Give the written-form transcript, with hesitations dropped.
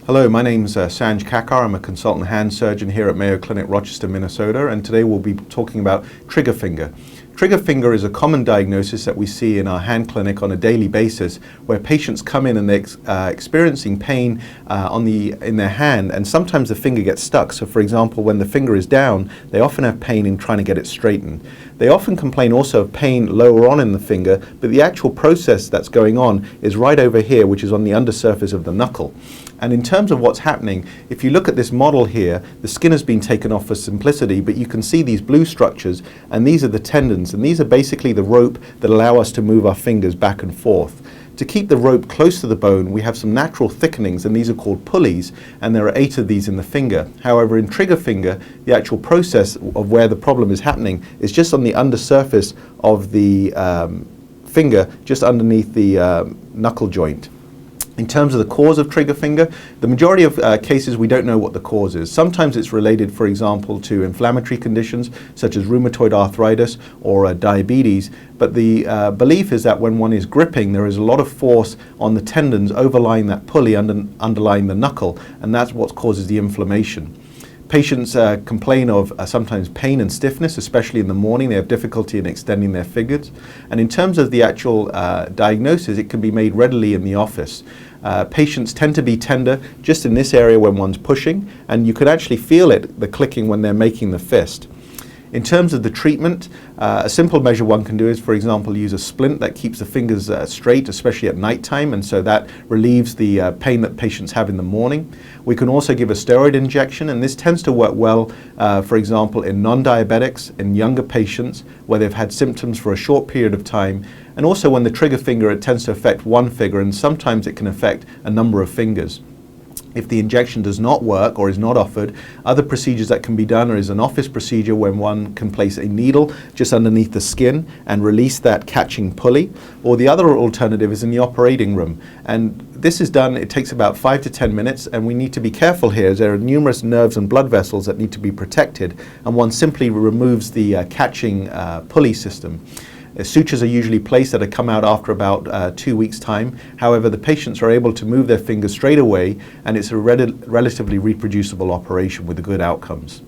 Hello, my name's Sanj Kakar. I'm a consultant hand surgeon here at Mayo Clinic, Rochester, Minnesota, and today we'll be talking about trigger finger. Trigger finger is a common diagnosis that we see in our hand clinic on a daily basis, where patients come in and they're experiencing pain in their hand, and sometimes the finger gets stuck. So for example, when the finger is down, they often have pain in trying to get it straightened. They often complain also of pain lower on in the finger, but the actual process that's going on is right over here, which is on the undersurface of the knuckle. And in terms of what's happening, if you look at this model here, the skin has been taken off for simplicity, but you can see these blue structures, and these are the tendons, and these are basically the rope that allow us to move our fingers back and forth. To keep the rope close to the bone, we have some natural thickenings, and these are called pulleys, and there are 8 of these in the finger. However, in trigger finger, the actual process of where the problem is happening is just on the undersurface of the finger, just underneath the knuckle joint. In terms of the cause of trigger finger, the majority of cases we don't know what the cause is. Sometimes it's related, for example, to inflammatory conditions such as rheumatoid arthritis or diabetes, but the belief is that when one is gripping, there is a lot of force on the tendons overlying that pulley underlying the knuckle, and that's what causes the inflammation. Patients complain of sometimes pain and stiffness, especially in the morning. They have difficulty in extending their fingers. And in terms of the actual diagnosis, it can be made readily in the office. Patients tend to be tender just in this area when one's pushing, and you could actually feel it, the clicking, when they're making the fist. In terms of the treatment, a simple measure one can do is, for example, use a splint that keeps the fingers straight, especially at night time, and so that relieves the pain that patients have in the morning. We can also give a steroid injection, and this tends to work well, for example, in non-diabetics, in younger patients where they've had symptoms for a short period of time, and also when the trigger finger, it tends to affect one finger, and sometimes it can affect a number of fingers. If the injection does not work or is not offered, other procedures that can be done is an office procedure when one can place a needle just underneath the skin and release that catching pulley, or the other alternative is in the operating room. And this is done, it takes about 5 to 10 minutes, and we need to be careful here as there are numerous nerves and blood vessels that need to be protected, and one simply removes the catching pulley system. Sutures are usually placed that come out after about 2 weeks' time. However, the patients are able to move their fingers straight away, and it's a relatively reproducible operation with good outcomes.